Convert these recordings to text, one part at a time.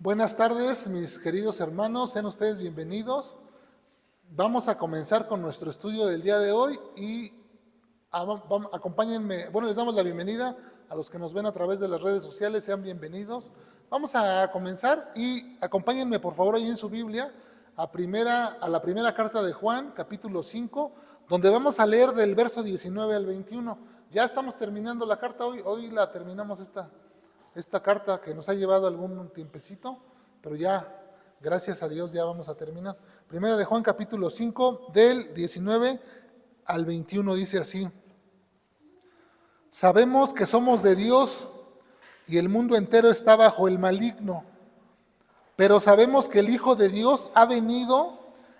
Buenas tardes, mis queridos hermanos, sean ustedes bienvenidos. Vamos a comenzar con nuestro estudio del día de hoy y acompáñenme, les damos la bienvenida a los que nos ven a través de las redes sociales, sean bienvenidos. Vamos a comenzar y acompáñenme por favor ahí en su Biblia a la primera carta de Juan, capítulo 5, donde vamos a leer del verso 19 al 21. Ya estamos terminando la carta hoy la terminamos esta carta que nos ha llevado algún tiempecito, pero ya, gracias a Dios, ya vamos a terminar. Primera de Juan, capítulo 5, del 19 al 21, dice así: Sabemos que somos de Dios y el mundo entero está bajo el maligno, pero sabemos que el Hijo de Dios ha venido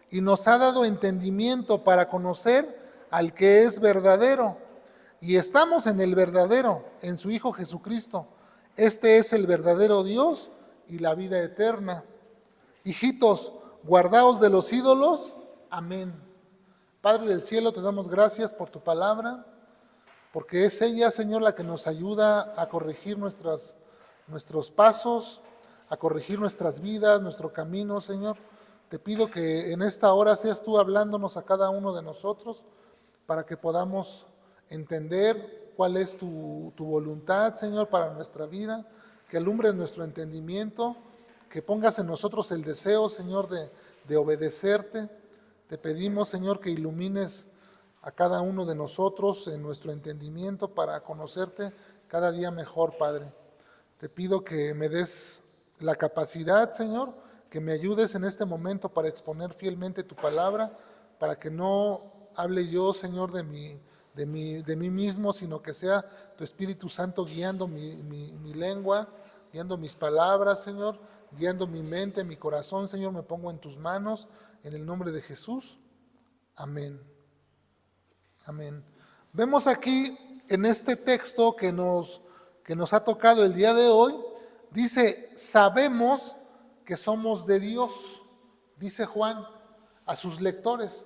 y nos ha dado entendimiento para conocer al que es verdadero, y estamos en el verdadero, en su Hijo Jesucristo. Este es el verdadero Dios y la vida eterna. Hijitos, guardaos de los ídolos. Amén. Padre del cielo, te damos gracias por tu palabra, porque es ella, Señor, la que nos ayuda a corregir nuestros pasos, a corregir nuestras vidas, nuestro camino, Señor. Te pido que en esta hora seas tú hablándonos a cada uno de nosotros para que podamos entender cuál es tu voluntad, Señor, para nuestra vida, que alumbres nuestro entendimiento, que pongas en nosotros el deseo, Señor, de obedecerte. Te pedimos, Señor, que ilumines a cada uno de nosotros en nuestro entendimiento para conocerte cada día mejor, Padre. Te pido que me des la capacidad, Señor, que me ayudes en este momento para exponer fielmente tu palabra, para que no hable yo, Señor, de mí mismo, sino que sea tu Espíritu Santo guiando mi lengua, guiando mis palabras, Señor, guiando mi mente, mi corazón, Señor. Me pongo en tus manos, en el nombre de Jesús. Amén. Amén. Vemos aquí en este texto que nos ha tocado el día de hoy, dice: sabemos que somos de Dios, dice Juan a sus lectores,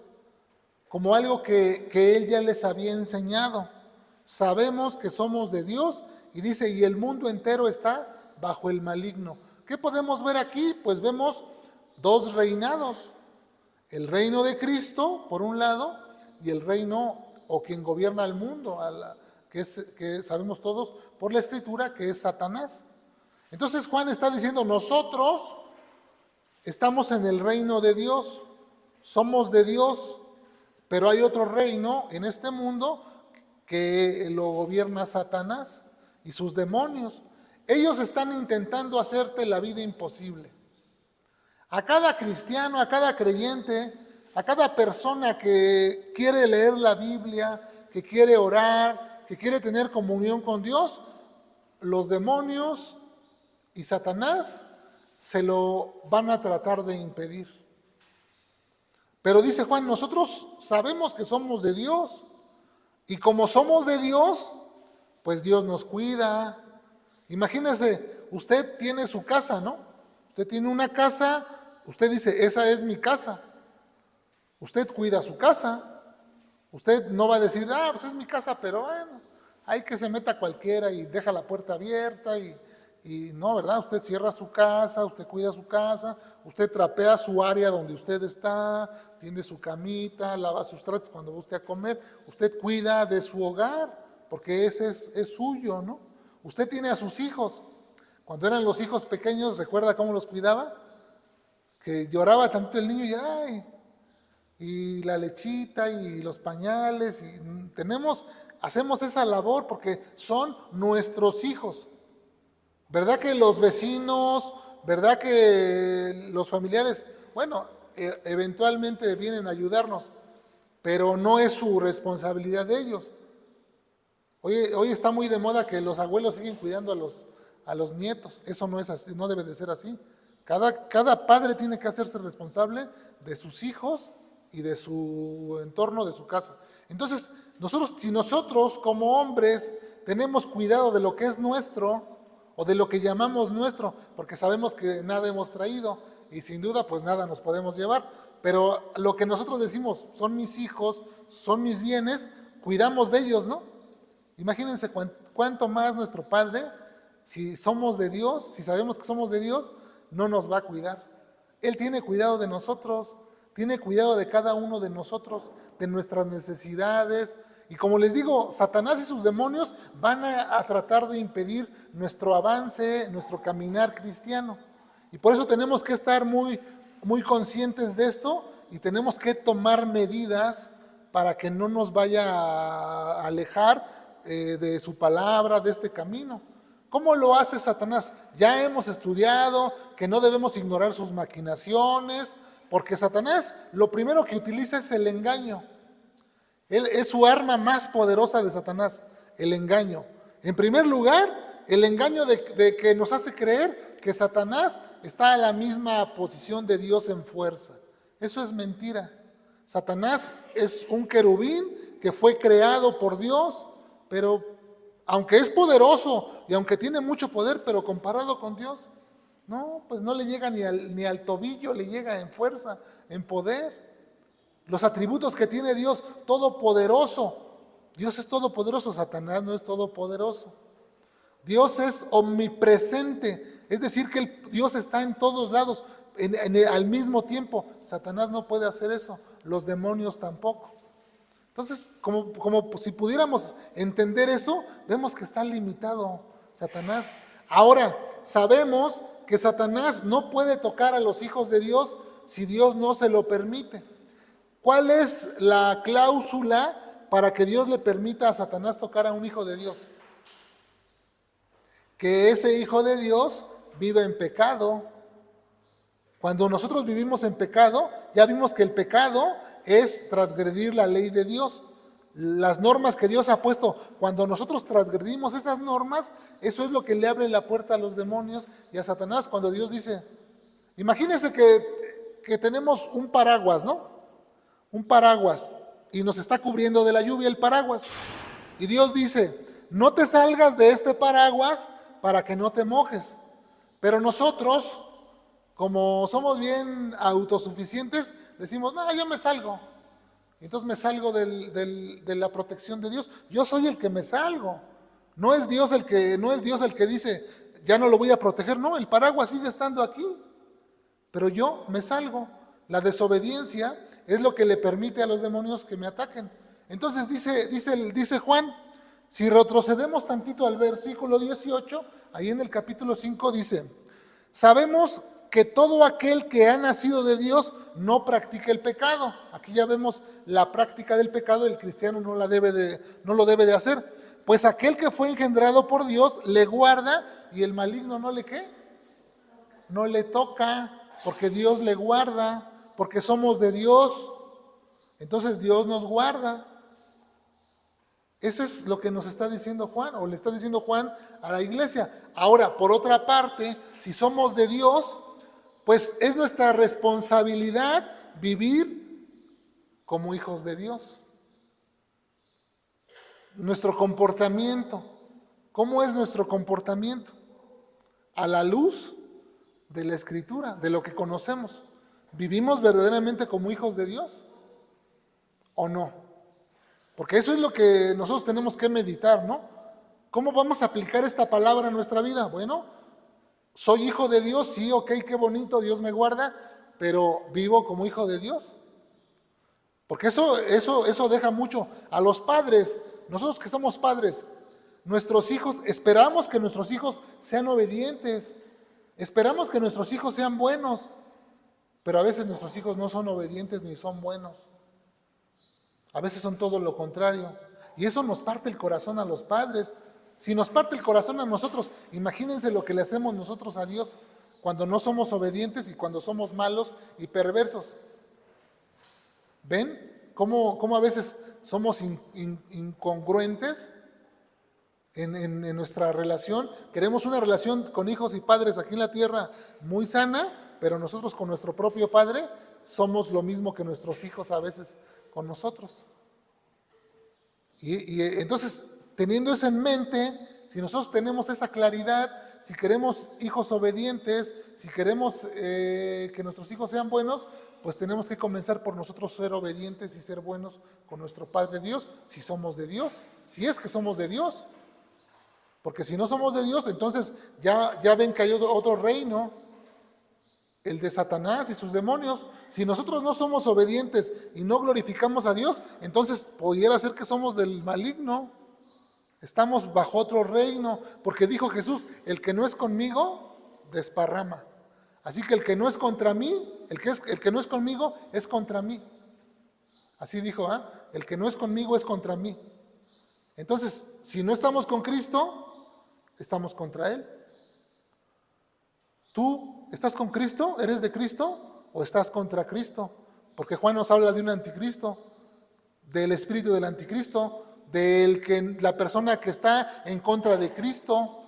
como algo que él ya les había enseñado. Sabemos que somos de Dios, y dice, y el mundo entero está bajo el maligno. ¿Qué podemos ver aquí? Pues vemos dos reinados: el reino de Cristo, por un lado, y el reino o quien gobierna al mundo, que sabemos todos por la Escritura que es Satanás. Entonces Juan está diciendo, nosotros estamos en el reino de Dios, somos de Dios, pero hay otro reino en este mundo que lo gobierna Satanás y sus demonios. Ellos están intentando hacerte la vida imposible. A cada cristiano, a cada creyente, a cada persona que quiere leer la Biblia, que quiere orar, que quiere tener comunión con Dios, los demonios y Satanás se lo van a tratar de impedir. Pero dice Juan, nosotros sabemos que somos de Dios, y como somos de Dios, pues Dios nos cuida. Imagínese, usted tiene su casa, ¿no? Usted tiene una casa, usted dice, esa es mi casa. Usted cuida su casa. Usted no va a decir, pues es mi casa, pero bueno, hay que se meta cualquiera y deja la puerta abierta y no, ¿verdad? Usted cierra su casa, usted cuida su casa, usted trapea su área donde usted está, tiende su camita, lava sus trastes cuando va usted a comer, usted cuida de su hogar, porque ese es suyo, ¿no? Usted tiene a sus hijos. Cuando eran los hijos pequeños, ¿recuerda cómo los cuidaba? Que lloraba tanto el niño y la lechita y los pañales, y hacemos esa labor porque son nuestros hijos. ¿Verdad que los vecinos, verdad que los familiares, eventualmente vienen a ayudarnos, pero no es su responsabilidad de ellos? Hoy está muy de moda que los abuelos siguen cuidando a los nietos. Eso no es así, no debe de ser así. Cada padre tiene que hacerse responsable de sus hijos y de su entorno, de su casa. Entonces, si nosotros como hombres tenemos cuidado de lo que es nuestro, o de lo que llamamos nuestro, porque sabemos que nada hemos traído, y sin duda pues nada nos podemos llevar, pero lo que nosotros decimos, son mis hijos, son mis bienes, cuidamos de ellos, ¿no? Imagínense cuánto más nuestro Padre, si somos de Dios, si sabemos que somos de Dios, no nos va a cuidar. Él tiene cuidado de nosotros, tiene cuidado de cada uno de nosotros, de nuestras necesidades. Y como les digo, Satanás y sus demonios van a tratar de impedir nuestro avance, nuestro caminar cristiano. Y por eso tenemos que estar muy, muy conscientes de esto y tenemos que tomar medidas para que no nos vaya a alejar de su palabra, de este camino. ¿Cómo lo hace Satanás? Ya hemos estudiado que no debemos ignorar sus maquinaciones, porque Satanás lo primero que utiliza es el engaño. Él es su arma más poderosa de Satanás, el engaño. En primer lugar, el engaño de que nos hace creer que Satanás está a la misma posición de Dios en fuerza. Eso es mentira. Satanás es un querubín que fue creado por Dios, pero aunque es poderoso y aunque tiene mucho poder, pero comparado con Dios, no, pues no le llega ni al tobillo, le llega en fuerza, en poder. Los atributos que tiene Dios, todopoderoso. Dios es todopoderoso, Satanás no es todopoderoso. Dios es omnipresente, es decir, que Dios está en todos lados al mismo tiempo. Satanás no puede hacer eso, los demonios tampoco. Entonces, como si pudiéramos entender eso, vemos que está limitado Satanás. Ahora, sabemos que Satanás no puede tocar a los hijos de Dios si Dios no se lo permite. ¿Cuál es la cláusula para que Dios le permita a Satanás tocar a un hijo de Dios? Que ese hijo de Dios vive en pecado. Cuando nosotros vivimos en pecado, ya vimos que el pecado es transgredir la ley de Dios. Las normas que Dios ha puesto, cuando nosotros transgredimos esas normas, eso es lo que le abre la puerta a los demonios y a Satanás. Cuando Dios dice, imagínense que tenemos un paraguas, ¿no? Un paraguas y nos está cubriendo de la lluvia el paraguas. Y Dios dice, no te salgas de este paraguas para que no te mojes. Pero nosotros, como somos bien autosuficientes, decimos, no, yo me salgo. Entonces me salgo de la protección de Dios. Yo soy el que me salgo. No es Dios el que dice, ya no lo voy a proteger. No, el paraguas sigue estando aquí. Pero yo me salgo. La desobediencia es lo que le permite a los demonios que me ataquen. Entonces dice Juan, si retrocedemos tantito al versículo 18, ahí en el capítulo 5 dice, sabemos que todo aquel que ha nacido de Dios no practica el pecado. Aquí ya vemos la práctica del pecado, el cristiano no lo debe de hacer. Pues aquel que fue engendrado por Dios le guarda y el maligno no le ¿qué? No le toca, porque Dios le guarda. Porque somos de Dios, entonces Dios nos guarda. Eso es lo que nos está diciendo Juan, o le está diciendo Juan a la iglesia. Ahora, por otra parte, si somos de Dios, pues es nuestra responsabilidad vivir como hijos de Dios. Nuestro comportamiento, ¿cómo es nuestro comportamiento? A la luz de la Escritura, de lo que conocemos. ¿Vivimos verdaderamente como hijos de Dios o no? Porque eso es lo que nosotros tenemos que meditar, ¿no? ¿Cómo vamos a aplicar esta palabra a nuestra vida? Bueno, soy hijo de Dios, sí, ok, qué bonito, Dios me guarda, pero ¿vivo como hijo de Dios? Porque eso deja mucho a los padres, nosotros que somos padres, nuestros hijos, esperamos que nuestros hijos sean obedientes, esperamos que nuestros hijos sean buenos, pero a veces nuestros hijos no son obedientes ni son buenos. A veces son todo lo contrario. Y eso nos parte el corazón a los padres. Si nos parte el corazón a nosotros, imagínense lo que le hacemos nosotros a Dios cuando no somos obedientes y cuando somos malos y perversos. ¿Ven cómo a veces somos incongruentes en nuestra relación? Queremos una relación con hijos y padres aquí en la tierra muy sana, pero nosotros con nuestro propio padre somos lo mismo que nuestros hijos a veces con nosotros. Y entonces, teniendo eso en mente, si nosotros tenemos esa claridad, si queremos hijos obedientes, si queremos que nuestros hijos sean buenos, pues tenemos que comenzar por nosotros ser obedientes y ser buenos con nuestro Padre Dios, si somos de Dios, si es que somos de Dios. Porque si no somos de Dios, entonces ya ven que hay otro reino. el de Satanás y sus demonios. Si nosotros no somos obedientes y no glorificamos a Dios, entonces pudiera ser que somos del maligno. Estamos bajo otro reino, porque dijo Jesús, el que no es conmigo, desparrama. Así que el que no es contra mí, el que no es conmigo, es contra mí. Así dijo, el que no es conmigo es contra mí. Entonces, si no estamos con Cristo, estamos contra Él. ¿Tú estás con Cristo? ¿Eres de Cristo? ¿O estás contra Cristo? Porque Juan nos habla de un anticristo, del espíritu del anticristo, la persona que está en contra de Cristo,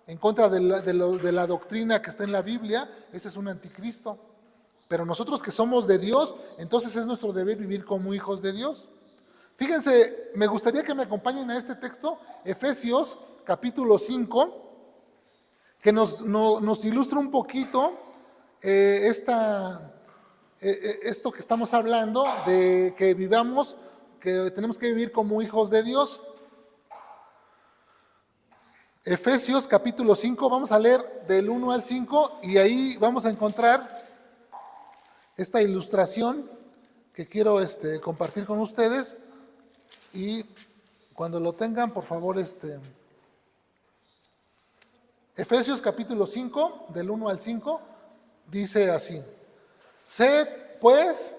en contra de la doctrina que está en la Biblia. Ese es un anticristo. Pero nosotros que somos de Dios, entonces es nuestro deber vivir como hijos de Dios. Fíjense, me gustaría que me acompañen a este texto, Efesios capítulo 5, que nos ilustra un poquito esto que estamos hablando, de que vivamos, que tenemos que vivir como hijos de Dios. Efesios capítulo 5, vamos a leer del 1 al 5 y ahí vamos a encontrar esta ilustración que quiero compartir con ustedes. Y cuando lo tengan, por favor, Efesios capítulo 5, del 1 al 5, dice así: Sed, pues,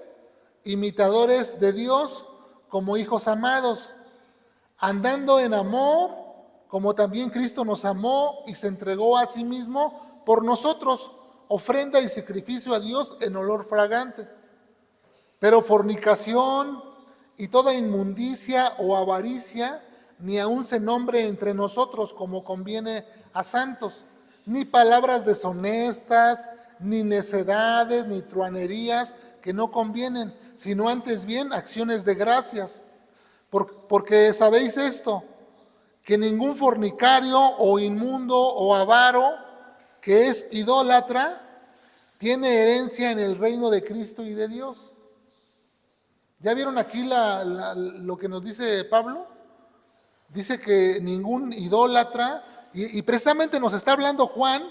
imitadores de Dios como hijos amados, andando en amor, como también Cristo nos amó y se entregó a sí mismo por nosotros, ofrenda y sacrificio a Dios en olor fragante. Pero fornicación y toda inmundicia o avaricia ni aun se nombre entre nosotros como conviene a santos, ni palabras deshonestas, ni necedades, ni truanerías que no convienen, sino antes bien acciones de gracias. Porque sabéis esto, que ningún fornicario o inmundo o avaro que es idólatra tiene herencia en el reino de Cristo y de Dios. ¿Ya vieron aquí lo que nos dice Pablo? Dice que ningún idólatra, y precisamente nos está hablando Juan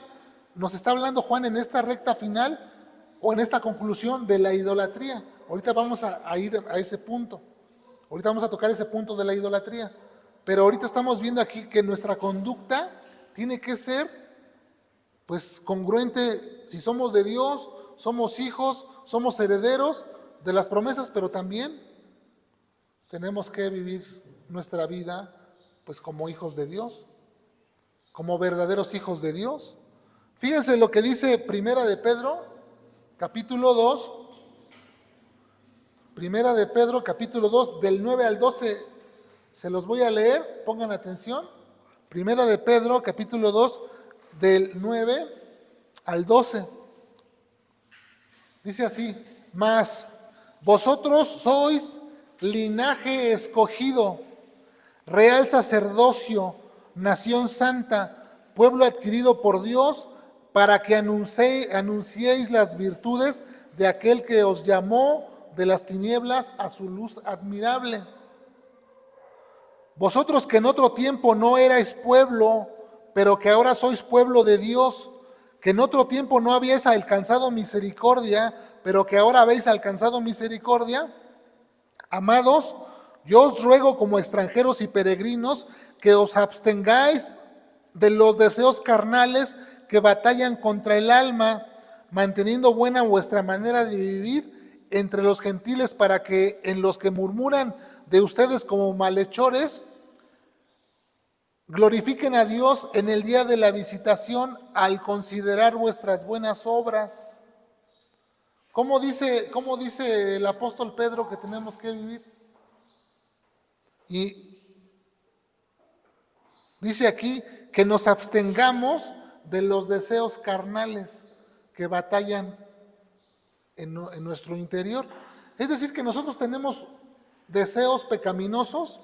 en esta recta final o en esta conclusión de la idolatría. Ahorita vamos a ir a ese punto. Ahorita vamos a tocar ese punto de la idolatría. Pero ahorita estamos viendo aquí que nuestra conducta tiene que ser, pues, congruente. Si somos de Dios, somos hijos, somos herederos de las promesas, pero también tenemos que vivir nuestra vida, pues, como hijos de Dios, como verdaderos hijos de Dios. Fíjense lo que dice Primera de Pedro, capítulo 2. Primera de Pedro, capítulo 2, del 9 al 12, se los voy a leer, pongan atención. Primera de Pedro, capítulo 2, del 9 al 12. Dice así: Mas vosotros sois linaje escogido, real sacerdocio, nación santa, pueblo adquirido por Dios, para que anunciéis las virtudes de aquel que os llamó de las tinieblas a su luz admirable. Vosotros que en otro tiempo no erais pueblo, pero que ahora sois pueblo de Dios, que en otro tiempo no habíais alcanzado misericordia, pero que ahora habéis alcanzado misericordia. Amados, yo os ruego como extranjeros y peregrinos que os abstengáis de los deseos carnales que batallan contra el alma, manteniendo buena vuestra manera de vivir entre los gentiles, para que en los que murmuran de ustedes como malhechores, glorifiquen a Dios en el día de la visitación al considerar vuestras buenas obras. ¿Cómo dice el apóstol Pedro que tenemos que vivir? Y dice aquí que nos abstengamos de los deseos carnales que batallan en nuestro interior. Es decir, que nosotros tenemos deseos pecaminosos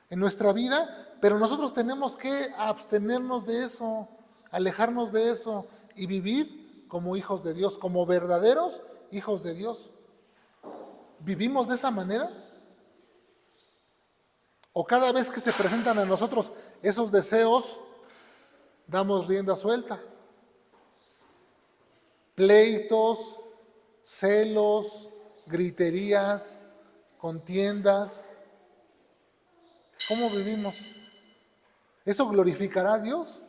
en nuestra vida, pero nosotros tenemos que abstenernos de eso, alejarnos de eso y vivir como hijos de Dios, como verdaderos hijos de Dios. ¿Vivimos de esa manera? ¿O cada vez que se presentan a nosotros esos deseos, damos rienda suelta? pleitos, celos, griterías, contiendas. ¿Cómo vivimos? ¿Eso glorificará a Dios?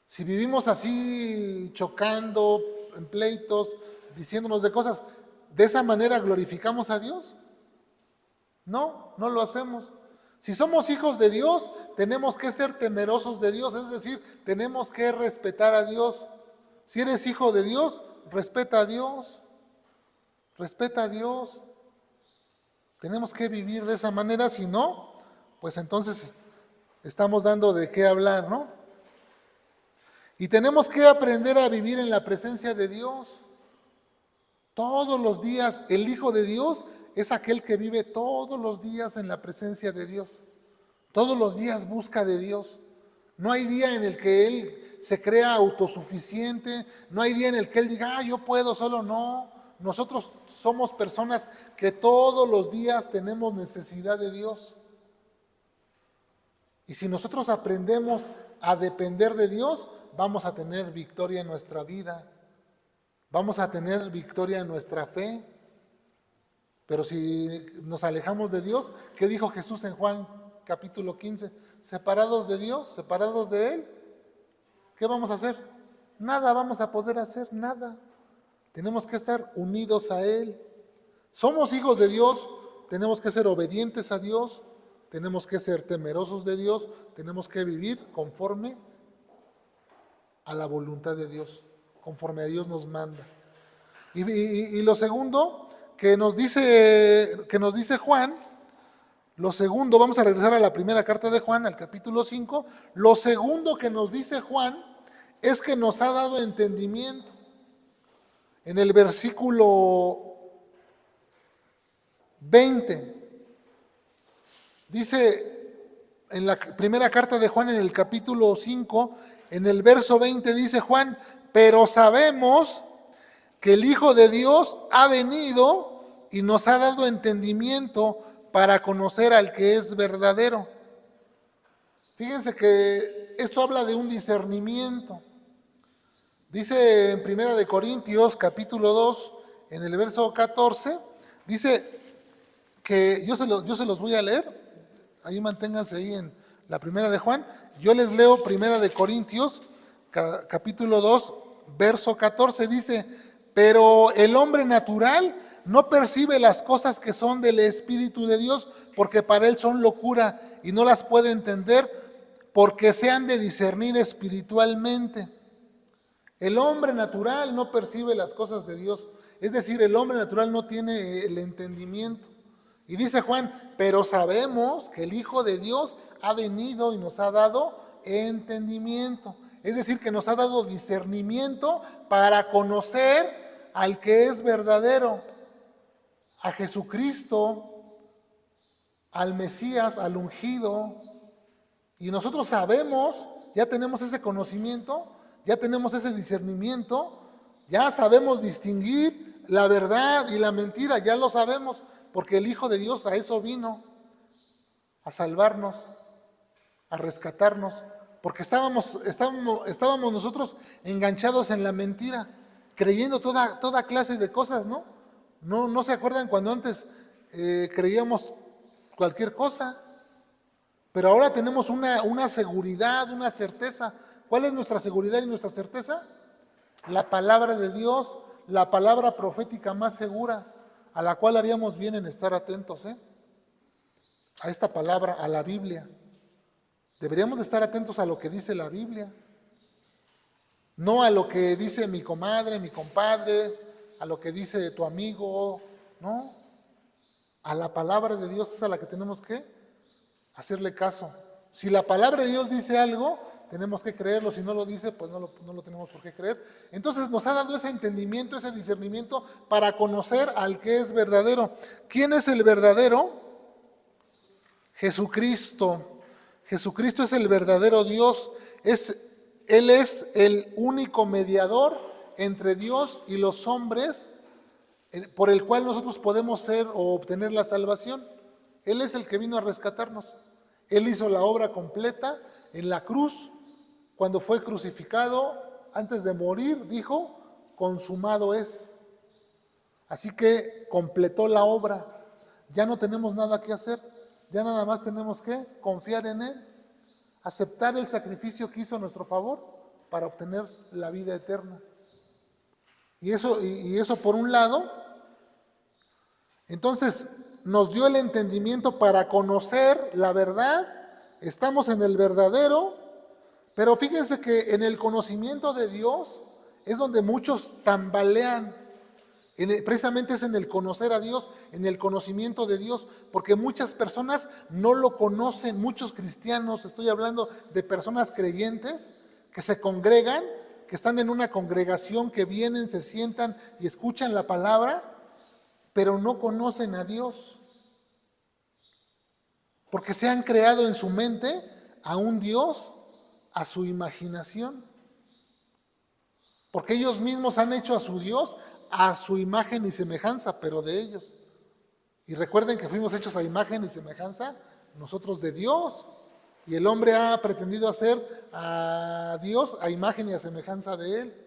Si vivimos así chocando, en pleitos, diciéndonos de cosas, ¿de esa manera glorificamos a Dios? No, no lo hacemos. Si somos hijos de Dios, tenemos que ser temerosos de Dios, es decir, tenemos que respetar a Dios. Si eres hijo de Dios, respeta a Dios. Respeta a Dios. Tenemos que vivir de esa manera, si no, pues entonces estamos dando de qué hablar, ¿no? Y tenemos que aprender a vivir en la presencia de Dios. Todos los días, el Hijo de Dios es aquel que vive todos los días en la presencia de Dios. Todos los días busca de Dios. No hay día en el que Él se crea autosuficiente, no hay día en el que Él diga, yo puedo solo, no. Nosotros somos personas que todos los días tenemos necesidad de Dios. Y si nosotros aprendemos a depender de Dios, vamos a tener victoria en nuestra vida. Vamos a tener victoria en nuestra fe. Pero si nos alejamos de Dios, ¿qué dijo Jesús en Juan capítulo 15? Separados de Dios, separados de Él, ¿qué vamos a hacer? Nada vamos a poder hacer, nada. Tenemos que estar unidos a Él. Somos hijos de Dios, tenemos que ser obedientes a Dios, tenemos que ser temerosos de Dios, tenemos que vivir conforme a la voluntad de Dios, conforme a Dios nos manda. Y lo segundo que nos dice Juan, lo segundo, vamos a regresar a la primera carta de Juan, al capítulo 5, lo segundo que nos dice Juan es que nos ha dado entendimiento. En el versículo 20, dice, en la primera carta de Juan, en el capítulo 5, en el verso 20 dice Juan, pero sabemos que el Hijo de Dios ha venido y nos ha dado entendimiento para conocer al que es verdadero. Fíjense que esto habla de un discernimiento. Dice en 1 Corintios capítulo 2, en el verso 14, dice que yo se los voy a leer, ahí manténganse ahí en la primera de Juan, yo les leo 1 Corintios capítulo 2, verso 14, dice, pero el hombre natural no percibe las cosas que son del Espíritu de Dios, porque para él son locura y no las puede entender, porque se han de discernir espiritualmente. El hombre natural no percibe las cosas de Dios, es decir, el hombre natural no tiene el entendimiento. Y dice Juan, pero sabemos que el Hijo de Dios ha venido y nos ha dado entendimiento. Es decir, que nos ha dado discernimiento para conocer al que es verdadero, a Jesucristo, al Mesías, al ungido. Y nosotros sabemos, ya tenemos ese conocimiento, ya tenemos ese discernimiento, ya sabemos distinguir la verdad y la mentira, ya lo sabemos, porque el Hijo de Dios a eso vino, a salvarnos, a rescatarnos, porque estábamos nosotros enganchados en la mentira, creyendo toda clase de cosas, ¿no? ¿No se acuerdan cuando antes creíamos cualquier cosa? Pero ahora tenemos una seguridad, una certeza. ¿Cuál es nuestra seguridad y nuestra certeza? La palabra de Dios, la palabra profética más segura, a la cual haríamos bien en estar atentos, a esta palabra, a la Biblia. Deberíamos de estar atentos a lo que dice la Biblia, no a lo que dice mi comadre, mi compadre, a lo que dice tu amigo, no. A la palabra de Dios es a la que tenemos que hacerle caso. Si la palabra de Dios dice algo, tenemos que creerlo. Si no lo dice, pues no lo tenemos por qué creer. Entonces nos ha dado ese entendimiento, ese discernimiento para conocer al que es verdadero. ¿Quién es el verdadero? Jesucristo. Jesucristo es el verdadero Dios. Él es el único mediador entre Dios y los hombres, por el cual nosotros podemos ser o obtener la salvación. Él es el que vino a rescatarnos. Él hizo la obra completa en la cruz. Cuando fue crucificado, antes de morir, dijo, consumado es. Así que completó la obra. Ya no tenemos nada que hacer. Ya nada más tenemos que confiar en Él, aceptar el sacrificio que hizo a nuestro favor para obtener la vida eterna. Y eso por un lado. Entonces nos dio el entendimiento para conocer la verdad. Estamos en el verdadero, pero fíjense que en el conocimiento de Dios es donde muchos tambalean. Precisamente es en el conocer a Dios, en el conocimiento de Dios, porque muchas personas no lo conocen, muchos cristianos, estoy hablando de personas creyentes que se congregan, que están en una congregación, que vienen, se sientan y escuchan la palabra, pero no conocen a Dios, porque se han creado en su mente a un Dios a su imaginación, porque ellos mismos han hecho a su Dios a su imagen y semejanza, pero de ellos. Y recuerden que fuimos hechos a imagen y semejanza nosotros de Dios, y el hombre ha pretendido hacer a Dios a imagen y a semejanza de Él.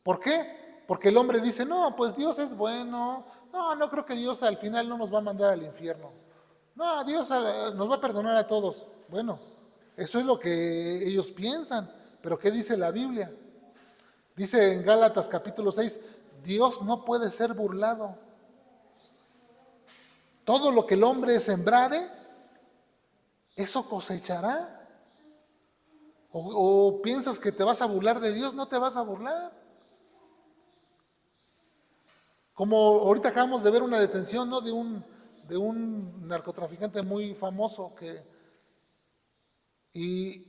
¿Por qué? Porque el hombre dice, no, pues Dios es bueno, no creo que Dios al final no nos va a mandar al infierno, no, Dios nos va a perdonar a todos. Bueno, eso es lo que ellos piensan, pero ¿qué dice la Biblia? Dice en Gálatas capítulo 6, Dios no puede ser burlado. Todo lo que el hombre sembrare, eso cosechará. O piensas que te vas a burlar de Dios, no te vas a burlar. Como ahorita acabamos de ver una detención, ¿no?, de un narcotraficante muy famoso y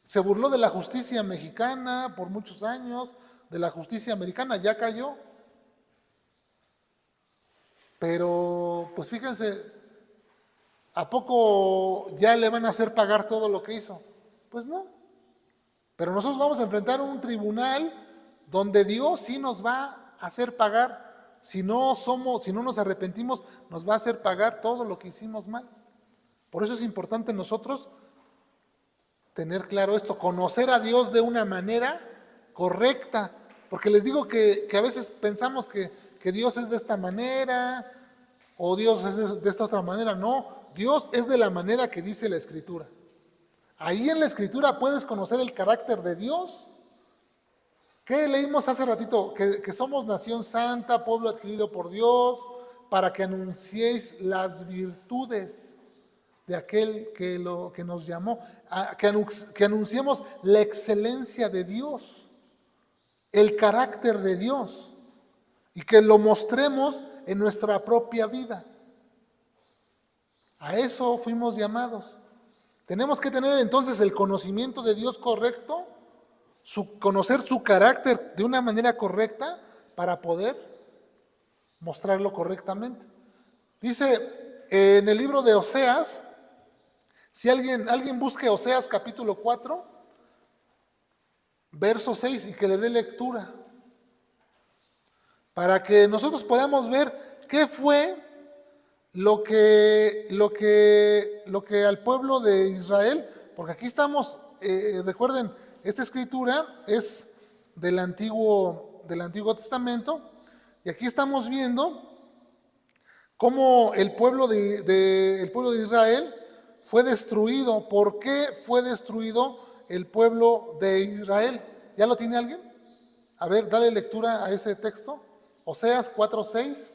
se burló de la justicia mexicana por muchos años, de la justicia americana, ya cayó. Pero pues fíjense, ¿a poco ya le van a hacer pagar todo lo que hizo? Pues no. Pero nosotros vamos a enfrentar un tribunal donde Dios sí nos va a hacer pagar. Si no nos arrepentimos, nos va a hacer pagar todo lo que hicimos mal. Por eso es importante nosotros tener claro esto, conocer a Dios de una manera correcta. Porque les digo que a veces pensamos que Dios es de esta manera o Dios es de esta otra manera. No, Dios es de la manera que dice la Escritura. Ahí en la Escritura puedes conocer el carácter de Dios. ¿Qué leímos hace ratito? Que somos nación santa, pueblo adquirido por Dios, para que anunciéis las virtudes de aquel que nos llamó, que anunciemos la excelencia de Dios, el carácter de Dios, y que lo mostremos en nuestra propia vida. A eso fuimos llamados. Tenemos que tener entonces el conocimiento de Dios correcto, conocer su carácter de una manera correcta para poder mostrarlo correctamente. Dice en el libro de Oseas, si alguien busque Oseas capítulo 4, verso 6 y que le dé lectura, para que nosotros podamos ver qué fue lo que al pueblo de Israel, porque aquí estamos, recuerden, esta escritura es del Antiguo Testamento, y aquí estamos viendo cómo el pueblo de Israel fue destruido. ¿Por qué fue destruido el pueblo de Israel? ¿Ya lo tiene alguien? A ver, dale lectura a ese texto. Oseas 4:6.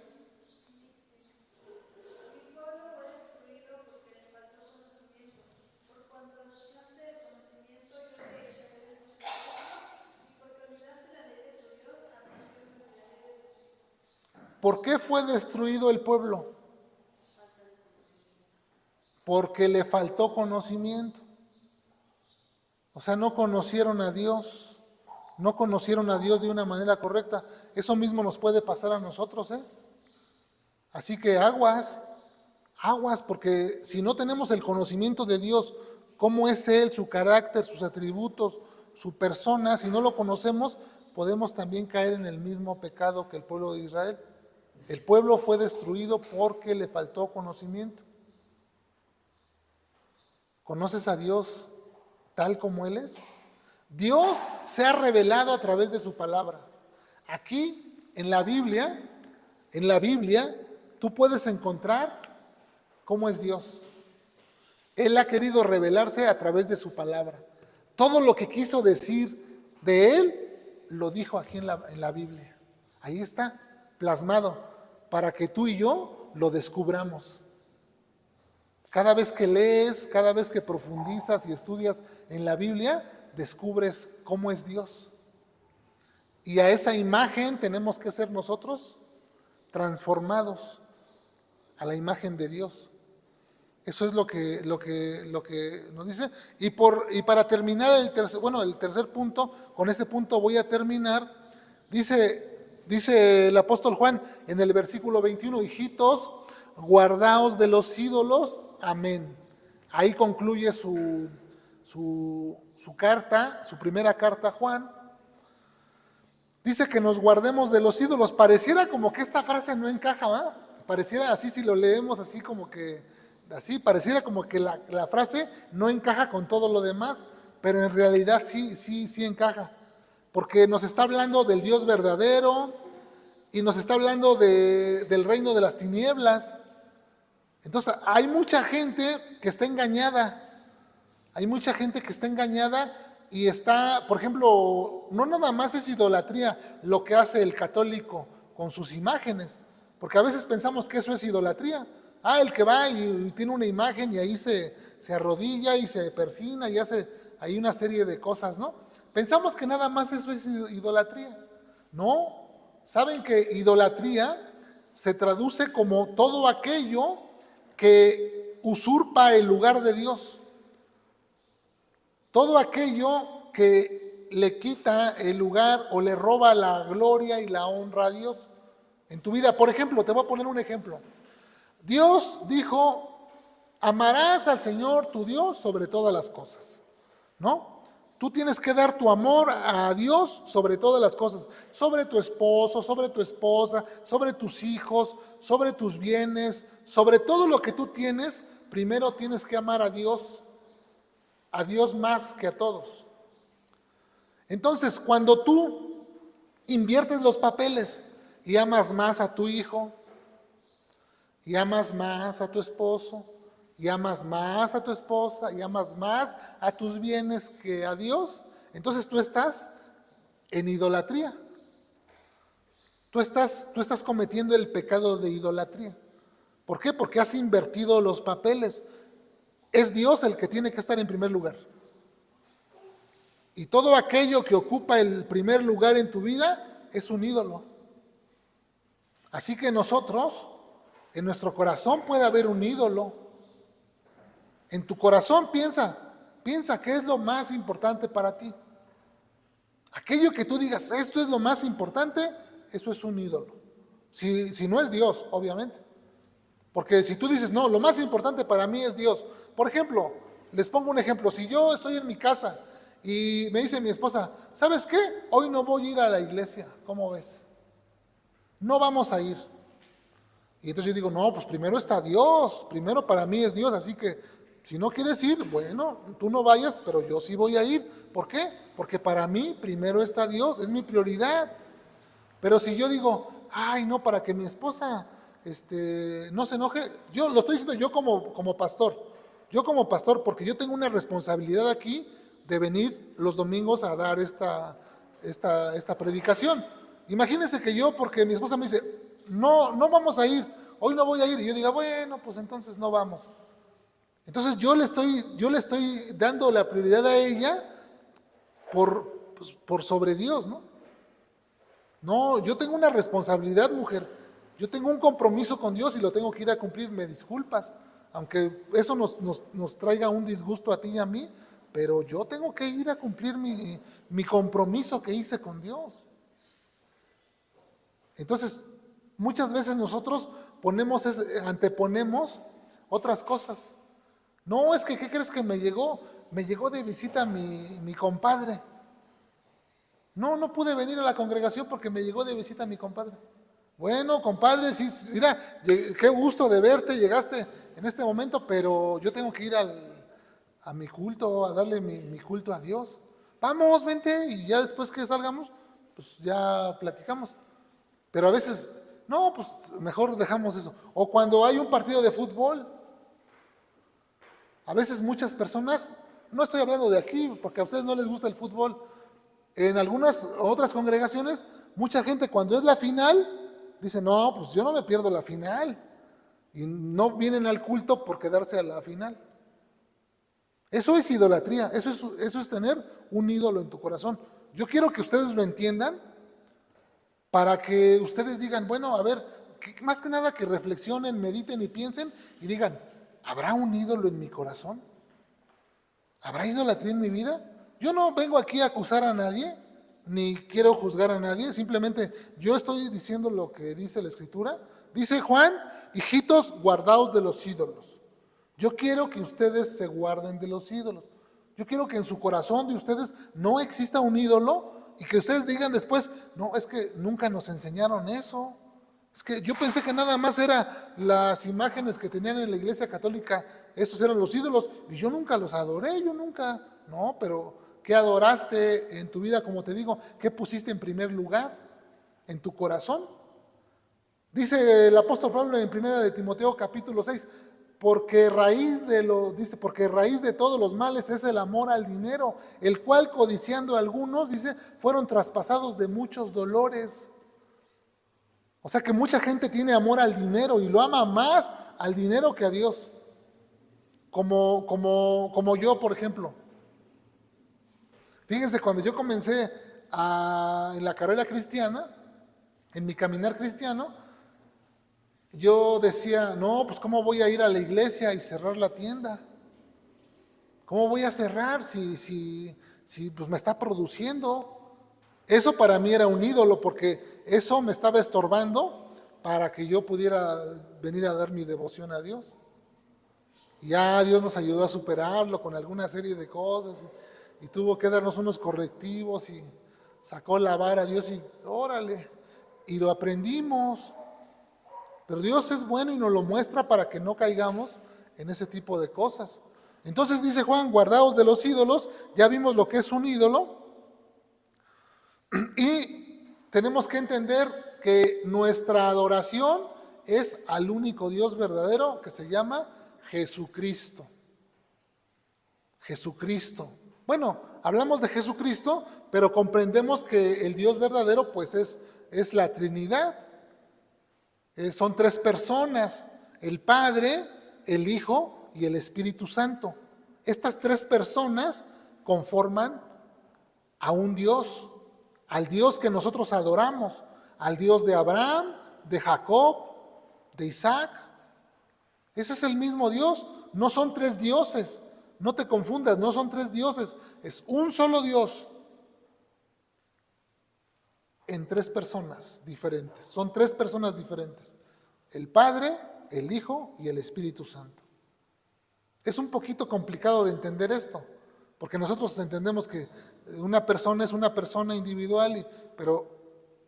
¿Por qué fue destruido el pueblo? Porque le faltó conocimiento. O sea, no conocieron a Dios. No conocieron a Dios de una manera correcta. Eso mismo nos puede pasar a nosotros, ¿eh? Así que aguas, porque si no tenemos el conocimiento de Dios, cómo es Él, su carácter, sus atributos, su persona, si no lo conocemos, podemos también caer en el mismo pecado que el pueblo de Israel. El pueblo fue destruido porque le faltó conocimiento. ¿Conoces a Dios tal como Él es? Dios se ha revelado a través de su palabra. Aquí en la Biblia, tú puedes encontrar cómo es Dios. Él ha querido revelarse a través de su palabra. Todo lo que quiso decir de Él, lo dijo aquí en la Biblia. Ahí está, plasmado, para que tú y yo lo descubramos. Cada vez que lees, cada vez que profundizas y estudias en la Biblia, descubres cómo es Dios. Y a esa imagen tenemos que ser nosotros transformados a la imagen de Dios. Eso es lo que nos dice. Y para terminar el tercer punto, con este punto voy a terminar. Dice el apóstol Juan en el versículo 21, hijitos, guardaos de los ídolos. Amén. Ahí concluye su carta, su primera carta a Juan. Dice que nos guardemos de los ídolos. Pareciera como que esta frase no encaja, ¿verdad? Pareciera así, si lo leemos así como que, así, pareciera como que la frase no encaja con todo lo demás, pero en realidad sí encaja. Porque nos está hablando del Dios verdadero y nos está hablando del reino de las tinieblas. Entonces, hay mucha gente que está engañada. Hay mucha gente que está engañada y está, por ejemplo, no nada más es idolatría lo que hace el católico con sus imágenes, porque a veces pensamos que eso es idolatría. El que va y tiene una imagen y ahí se arrodilla y se persina y hace ahí una serie de cosas, ¿no? Pensamos que nada más eso es idolatría. No, saben que idolatría se traduce como todo aquello que usurpa el lugar de Dios. Todo aquello que le quita el lugar o le roba la gloria y la honra a Dios en tu vida. Por ejemplo, te voy a poner un ejemplo. Dios dijo, amarás al Señor tu Dios sobre todas las cosas, ¿no? Tú tienes que dar tu amor a Dios sobre todas las cosas, sobre tu esposo, sobre tu esposa, sobre tus hijos, sobre tus bienes, sobre todo lo que tú tienes. Primero tienes que amar a Dios más que a todos. Entonces, cuando tú inviertes los papeles y amas más a tu hijo, y amas más a tu esposo, y amas más a tu esposa, y amas más a tus bienes que a Dios, entonces tú estás en idolatría. Tú estás cometiendo el pecado de idolatría. ¿Por qué? Porque has invertido los papeles. Es Dios el que tiene que estar en primer lugar. Y todo aquello que ocupa el primer lugar en tu vida es un ídolo. Así que nosotros, en nuestro corazón puede haber un ídolo. En tu corazón piensa qué es lo más importante para ti. Aquello que tú digas, esto es lo más importante, eso es un ídolo. Si no es Dios, obviamente. Porque si tú dices, no, lo más importante para mí es Dios. Por ejemplo, les pongo un ejemplo. Si yo estoy en mi casa y me dice mi esposa, ¿sabes qué? Hoy no voy a ir a la iglesia. ¿Cómo ves? No vamos a ir. Y entonces yo digo, no, pues primero está Dios. Primero para mí es Dios. Así que si no quieres ir, bueno, tú no vayas, pero yo sí voy a ir. ¿Por qué? Porque para mí primero está Dios. Es mi prioridad. Pero si yo digo, ay, no, para que mi esposa no se enoje, yo lo estoy diciendo yo como pastor. Yo como pastor, porque yo tengo una responsabilidad aquí de venir los domingos a dar esta predicación. Imagínense que yo, porque mi esposa me dice, no vamos a ir, hoy no voy a ir, y yo diga, bueno, pues entonces no vamos. Entonces yo le estoy dando la prioridad a ella por sobre Dios, ¿no? No, yo tengo una responsabilidad, mujer. Yo tengo un compromiso con Dios y lo tengo que ir a cumplir. Me disculpas, aunque eso nos traiga un disgusto a ti y a mí, pero yo tengo que ir a cumplir mi compromiso que hice con Dios. Entonces, muchas veces nosotros anteponemos otras cosas. No, es que, ¿qué crees que me llegó? Me llegó de visita mi compadre. No pude venir a la congregación porque me llegó de visita mi compadre. Bueno, compadre, sí, mira, qué gusto de verte, llegaste en este momento, pero yo tengo que ir a mi culto, a darle mi culto a Dios. Vamos, vente, y ya después que salgamos, pues ya platicamos. Pero a veces, no, pues mejor dejamos eso. O cuando hay un partido de fútbol, a veces muchas personas, no estoy hablando de aquí, porque a ustedes no les gusta el fútbol, en algunas otras congregaciones, mucha gente cuando es la final, dice, no, pues yo no me pierdo la final. Y no vienen al culto por quedarse a la final. Eso es idolatría, eso es tener un ídolo en tu corazón. Yo quiero que ustedes lo entiendan para que ustedes digan, bueno, a ver, más que nada que reflexionen, mediten y piensen y digan, ¿habrá un ídolo en mi corazón? ¿Habrá idolatría en mi vida? Yo no vengo aquí a acusar a nadie, ni quiero juzgar a nadie, simplemente yo estoy diciendo lo que dice la Escritura. Dice Juan, hijitos, guardaos de los ídolos. Yo quiero que ustedes se guarden de los ídolos. Yo quiero que en su corazón de ustedes no exista un ídolo y que ustedes digan después, no, es que nunca nos enseñaron eso. Es que yo pensé que nada más eran las imágenes que tenían en la iglesia católica, esos eran los ídolos, y yo nunca los adoré, yo nunca, no, pero ¿qué adoraste en tu vida? Como te digo, ¿qué pusiste en primer lugar en tu corazón? Dice el apóstol Pablo en 1 de Timoteo capítulo 6, porque raíz de todos los males es el amor al dinero, el cual codiciando a algunos, dice, fueron traspasados de muchos dolores. O sea que mucha gente tiene amor al dinero y lo ama más al dinero que a Dios. Como yo, por ejemplo. Fíjense, cuando yo comencé en la carrera cristiana, en mi caminar cristiano, yo decía, no, pues ¿cómo voy a ir a la iglesia y cerrar la tienda? ¿Cómo voy a cerrar si pues me está produciendo? Eso para mí era un ídolo porque eso me estaba estorbando para que yo pudiera venir a dar mi devoción a Dios. Y ya Dios nos ayudó a superarlo con alguna serie de cosas y tuvo que darnos unos correctivos y sacó la vara a Dios y órale, y lo aprendimos. Pero Dios es bueno y nos lo muestra para que no caigamos en ese tipo de cosas. Entonces dice Juan, guardaos de los ídolos, ya vimos lo que es un ídolo. Y tenemos que entender que nuestra adoración es al único Dios verdadero que se llama Jesucristo. Jesucristo. Bueno, hablamos de Jesucristo, pero comprendemos que el Dios verdadero pues es la Trinidad. Son tres personas, el Padre, el Hijo y el Espíritu Santo. Estas tres personas conforman a un Dios, al Dios que nosotros adoramos, al Dios de Abraham, de Jacob, de Isaac. Ese es el mismo Dios, no son tres dioses, no te confundas, no son tres dioses, es un solo Dios en tres personas diferentes, son tres personas diferentes, el Padre, el Hijo y el Espíritu Santo. Es un poquito complicado de entender esto, porque nosotros entendemos que una persona es una persona individual, pero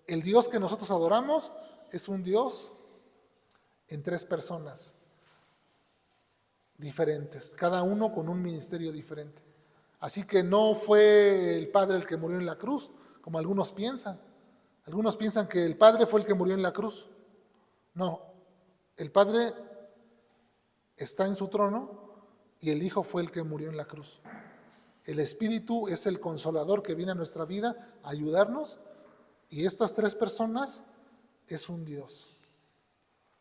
el Dios que nosotros adoramos es un Dios en tres personas diferentes, cada uno con un ministerio diferente. Así que no fue el Padre el que murió en la cruz, como algunos piensan. Algunos piensan que el Padre fue el que murió en la cruz. No, el Padre está en su trono y el Hijo fue el que murió en la cruz. El Espíritu es el consolador que viene a nuestra vida a ayudarnos, y estas tres personas es un Dios,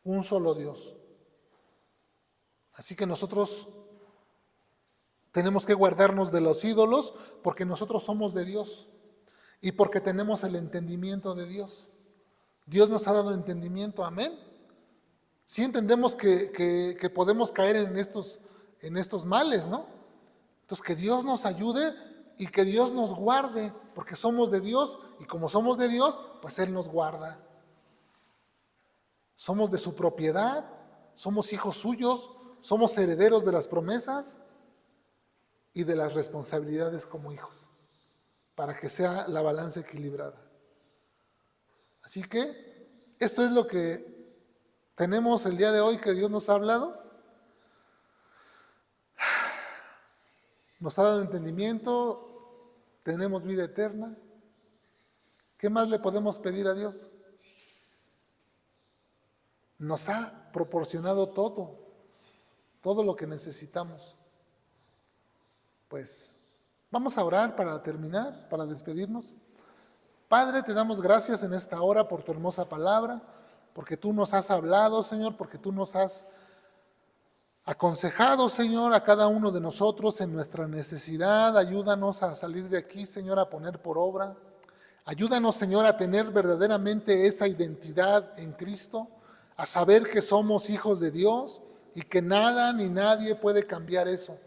un solo Dios. Así que nosotros tenemos que guardarnos de los ídolos porque nosotros somos de Dios y porque tenemos el entendimiento de Dios. Dios nos ha dado entendimiento, amén. Sí entendemos que podemos caer en estos males, ¿no? Entonces que Dios nos ayude y que Dios nos guarde, porque somos de Dios y como somos de Dios, pues Él nos guarda. Somos de su propiedad, somos hijos suyos, somos herederos de las promesas y de las responsabilidades como hijos, para que sea la balanza equilibrada. Así que esto es lo que tenemos el día de hoy que Dios nos ha hablado. Nos ha dado entendimiento, tenemos vida eterna. ¿Qué más le podemos pedir a Dios? Nos ha proporcionado todo lo que necesitamos. Pues vamos a orar para terminar, para despedirnos. Padre, te damos gracias en esta hora por tu hermosa palabra, porque tú nos has hablado, Señor, porque tú nos has aconsejado, Señor, a cada uno de nosotros en nuestra necesidad. Ayúdanos a salir de aquí, Señor, a poner por obra. Ayúdanos, Señor, a tener verdaderamente esa identidad en Cristo, a saber que somos hijos de Dios y que nada ni nadie puede cambiar eso.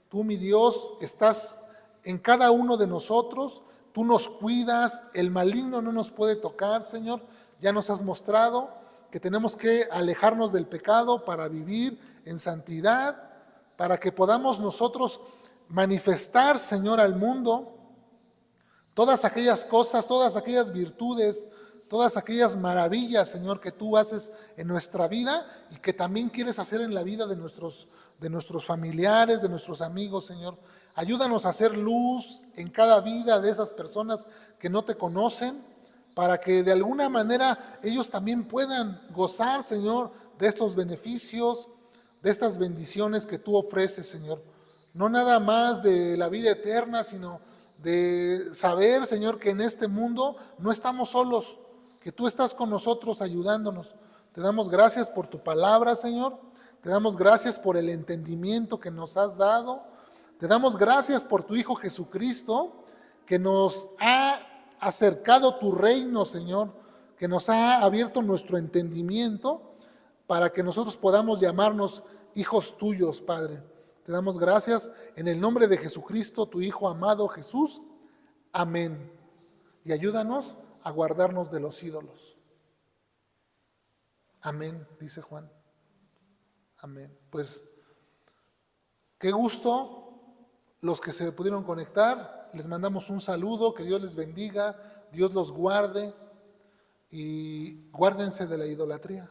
Tú, mi Dios, estás en cada uno de nosotros, tú nos cuidas, el maligno no nos puede tocar, Señor. Ya nos has mostrado que tenemos que alejarnos del pecado para vivir en santidad, para que podamos nosotros manifestar, Señor, al mundo todas aquellas cosas, todas aquellas virtudes, todas aquellas maravillas, Señor, que tú haces en nuestra vida y que también quieres hacer en la vida de nuestros familiares, de nuestros amigos, Señor. Ayúdanos a hacer luz en cada vida de esas personas que no te conocen, para que de alguna manera ellos también puedan gozar, Señor, de estos beneficios, de estas bendiciones que tú ofreces, Señor. No nada más de la vida eterna, sino de saber, Señor, que en este mundo no estamos solos, que tú estás con nosotros ayudándonos. Te damos gracias por tu palabra, Señor. Te damos gracias por el entendimiento que nos has dado. Te damos gracias por tu Hijo Jesucristo, que nos ha acercado tu reino, Señor, que nos ha abierto nuestro entendimiento para que nosotros podamos llamarnos hijos tuyos, Padre. Te damos gracias en el nombre de Jesucristo, tu Hijo amado Jesús. Amén. Y ayúdanos a guardarnos de los ídolos. Amén, dice Juan. Amén. Pues qué gusto los que se pudieron conectar. Les mandamos un saludo, que Dios les bendiga, Dios los guarde y guárdense de la idolatría.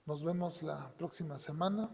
Nos vemos la próxima semana.